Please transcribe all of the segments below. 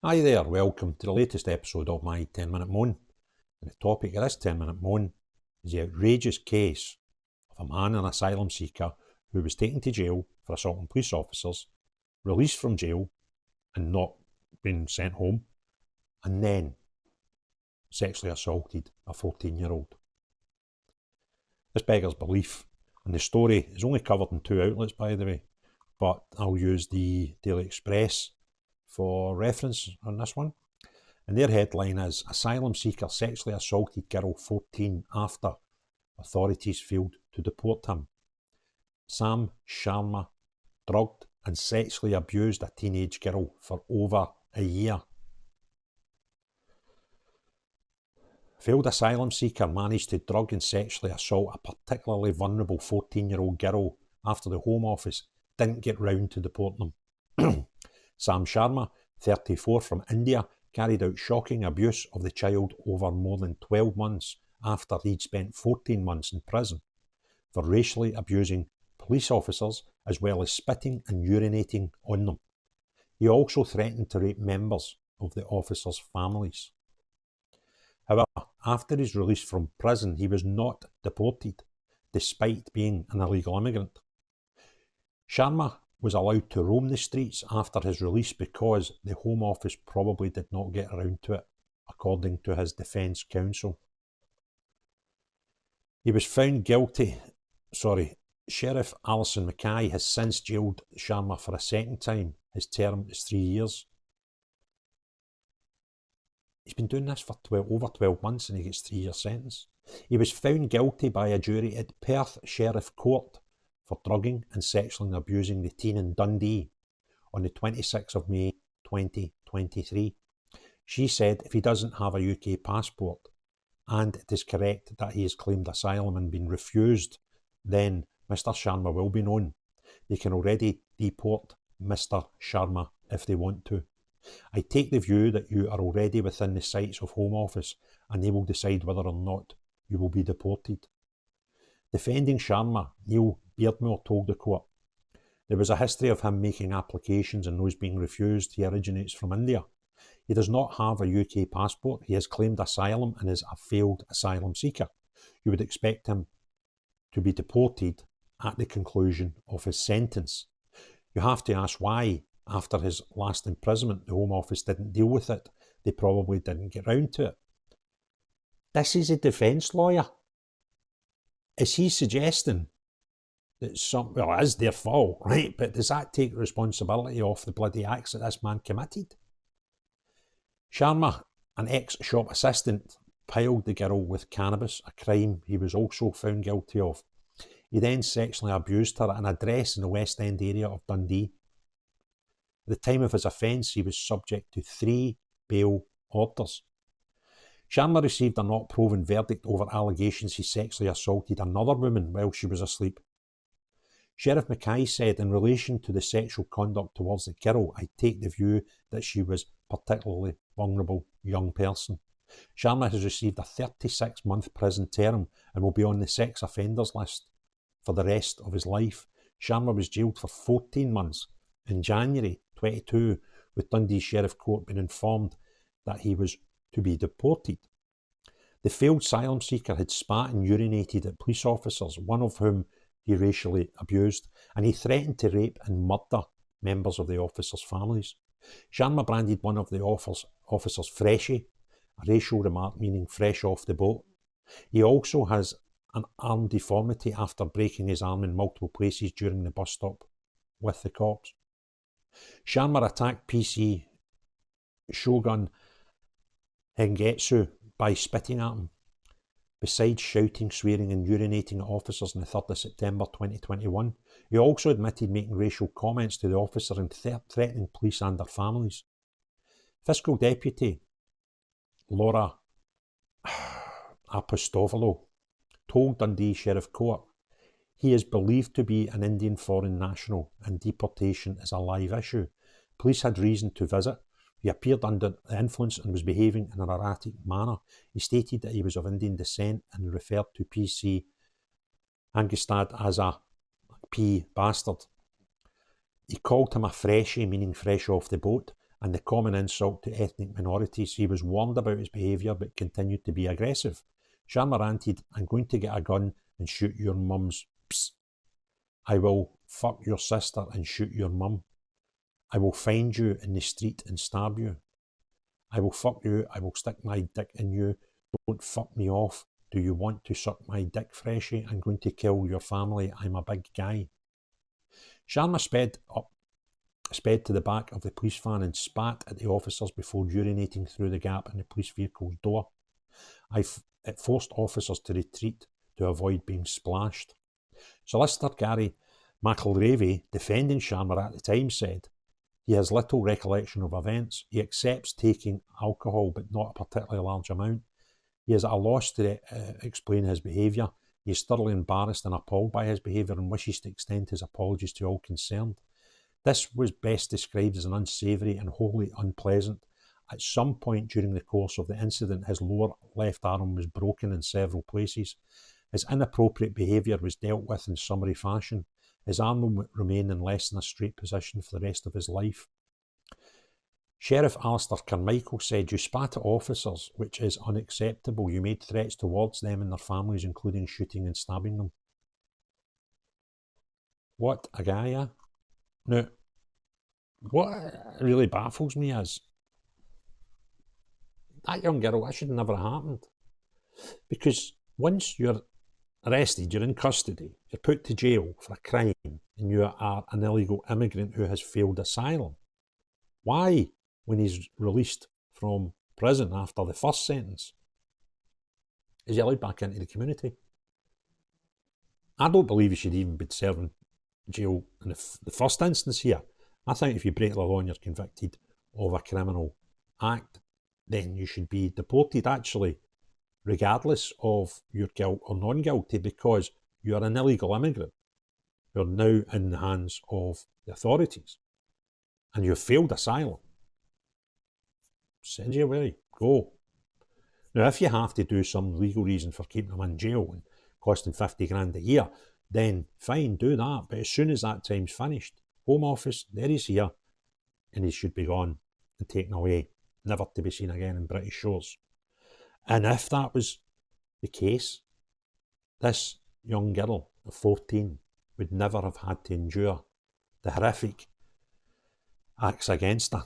Hi there, welcome to the latest episode of my 10-minute moan. And the topic of this 10-minute moan is the outrageous case of a man, an asylum seeker, who was taken to jail for assaulting police officers, released from jail and not been sent home, and then sexually assaulted a 14-year-old. This beggars belief, and the story is only covered in two outlets, by the way, but I'll use the Daily Express for reference on this one. And their headline is, Asylum Seeker Sexually Assaulted Girl 14 After Authorities Failed to Deport Him. Sharma drugged and sexually abused a teenage girl for over a year. Failed asylum seeker managed to drug and sexually assault a particularly vulnerable 14-year-old girl after the Home Office didn't get round to deporting them. Sharma, 34, from India, carried out shocking abuse of the child over more than 12 months after he'd spent 14 months in prison for racially abusing police officers as well as spitting and urinating on them. He also threatened to rape members of the officers' families. However, after his release from prison, he was not deported, despite being an illegal immigrant. Sharma was allowed to roam the streets after his release because the Home Office probably did not get around to it, according to his defence counsel. He was found guilty. Sheriff Alison McKay has since jailed Sharma for a second time. His term is 3 years. He's been doing this for over 12 months and he gets 3 year sentence. He was found guilty by a jury at Perth Sheriff Court for drugging and sexually abusing the teen in Dundee on the 26th of May 2023. She said if he doesn't have a UK passport and it is correct that he has claimed asylum and been refused, then Mr. Sharma will be known. They can already deport Mr. Sharma if they want to. I take the view that you are already within the sights of Home Office and they will decide whether or not you will be deported. Defending Sharma, Neil Beardmore told the court, there was a history of him making applications and those being refused. He originates from India. He does not have a UK passport. He has claimed asylum and is a failed asylum seeker. You would expect him to be deported at the conclusion of his sentence. You have to ask why, after his last imprisonment, the Home Office didn't deal with it. They probably didn't get round to it. This is a defence lawyer. Is he suggesting that it is their fault, right? But does that take responsibility off the bloody acts that this man committed? Sharma, an ex-shop assistant, piled the girl with cannabis, a crime he was also found guilty of. He then sexually abused her at an address in the West End area of Dundee. At the time of his offence, he was subject to 3 bail orders. Sharma received a not proven verdict over allegations he sexually assaulted another woman while she was asleep. Sheriff McKay said, in relation to the sexual conduct towards the girl, I take the view that she was a particularly vulnerable young person. Sharma has received a 36-month prison term and will be on the sex offenders list for the rest of his life. Sharma was jailed for 14 months in January 22, with Dundee Sheriff Court being informed that he was to be deported. The failed asylum seeker had spat and urinated at police officers, one of whom he racially abused, and he threatened to rape and murder members of the officers' families. Sharma branded one of the officers Freshie, a racial remark meaning fresh off the boat. He also has an arm deformity after breaking his arm in multiple places during the bus stop with the cops. Sharma attacked PC Shogun Hengetsu by spitting at him, besides shouting, swearing and urinating at officers on the 3rd of September 2021. He also admitted making racial comments to the officer and threatening police and their families. Fiscal Deputy Laura Apostolou told Dundee Sheriff Court he is believed to be an Indian foreign national and deportation is a live issue. Police had reason to visit. He appeared under the influence and was behaving in an erratic manner. He stated that he was of Indian descent and referred to PC Angustad as a P bastard. He called him a freshie, meaning fresh off the boat, and the common insult to ethnic minorities. He was warned about his behaviour but continued to be aggressive. Sharma ranted, "I'm going to get a gun and shoot your mum's. Psst. I will fuck your sister and shoot your mum. I will find you in the street and stab you. I will fuck you. I will stick my dick in you. Don't fuck me off. Do you want to suck my dick, freshie? I'm going to kill your family. I'm a big guy." Sharma sped to the back of the police van and spat at the officers before urinating through the gap in the police vehicle's door. It forced officers to retreat to avoid being splashed. Solicitor Gary McElravy, defending Sharma at the time, said, "He has little recollection of events. He accepts taking alcohol, but not a particularly large amount. He is at a loss to explain his behaviour. He is thoroughly embarrassed and appalled by his behaviour and wishes to extend his apologies to all concerned. This was best described as an unsavoury and wholly unpleasant. At some point during the course of the incident, his lower left arm was broken in several places. His inappropriate behaviour was dealt with in summary fashion. His arm will remain in less than a straight position for the rest of his life." Sheriff Alistair Carmichael said, "You spat at officers, which is unacceptable. You made threats towards them and their families, including shooting and stabbing them." What a guy, eh? Now, what really baffles me is that young girl, that should never have happened. Because once you're arrested, you're in custody, you're put to jail for a crime, and you are an illegal immigrant who has failed asylum. Why, when he's released from prison after the first sentence, is he allowed back into the community? I don't believe he should even be serving jail in the first instance here. I think if you break the law and you're convicted of a criminal act, then you should be deported, actually, regardless of your guilt or non-guilty, because you are an illegal immigrant. You're now in the hands of the authorities and you've failed asylum. Send you away, go. Now, if you have to do some legal reason for keeping them in jail and costing 50 grand a year, then fine, do that. But as soon as that time's finished, Home Office, there he's here, and he should be gone and taken away, never to be seen again in British shores. And if that was the case, this young girl of 14 would never have had to endure the horrific acts against her,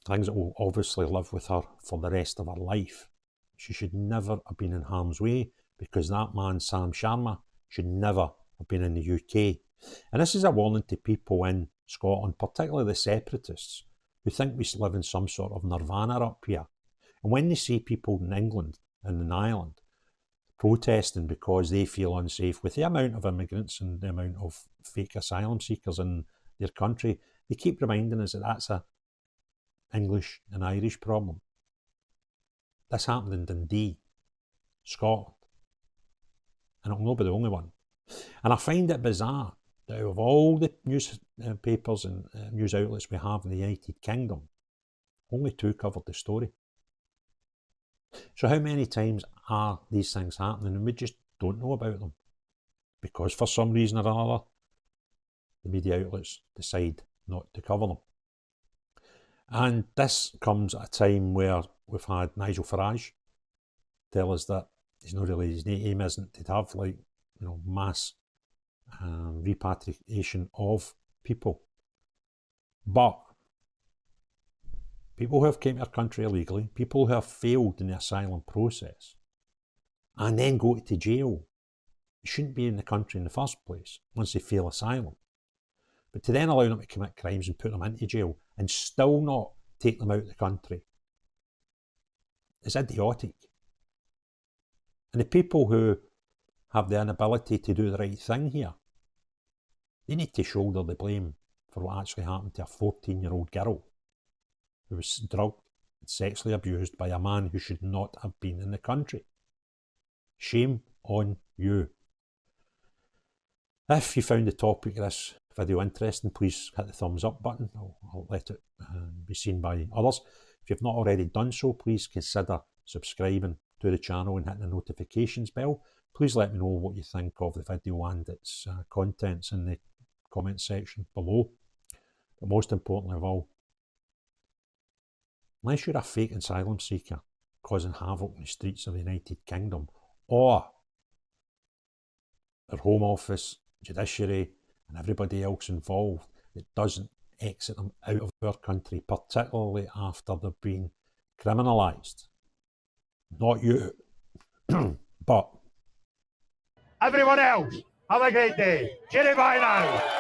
things that will obviously live with her for the rest of her life. She should never have been in harm's way, because that man, Sam Sharma, should never have been in the UK. And this is a warning to people in Scotland, particularly the separatists, who think we live in some sort of nirvana up here. And when they see people in England and in Ireland protesting because they feel unsafe with the amount of immigrants and the amount of fake asylum seekers in their country, they keep reminding us that that's a English and Irish problem. This happened in Dundee, Scotland, and it'll not be the only one. And I find it bizarre that out of all the newspapers and news outlets we have in the United Kingdom, only 2 covered the story. So how many times are these things happening and we just don't know about them? Because for some reason or another, the media outlets decide not to cover them. And this comes at a time where we've had Nigel Farage tell us that he's not really, his aim isn't to have mass repatriation of people. But people who have came to our country illegally, people who have failed in the asylum process, and then go to jail, shouldn't be in the country in the first place once they fail asylum. But to then allow them to commit crimes and put them into jail and still not take them out of the country is idiotic. And the people who have the inability to do the right thing here, they need to shoulder the blame for what actually happened to a 14-year-old girl who was drugged and sexually abused by a man who should not have been in the country. Shame on you. If you found the topic of this video interesting, please hit the thumbs up button. I'll let it be seen by others. If you've not already done so, please consider subscribing to the channel and hitting the notifications bell. Please let me know what you think of the video and its contents in the comment section below. But most importantly of all, unless you're a fake asylum seeker causing havoc in the streets of the United Kingdom, or their Home Office, judiciary, and everybody else involved that doesn't exit them out of our country, particularly after they've been criminalised. Not you, but everyone else, have a great day. Cheerio, bye now.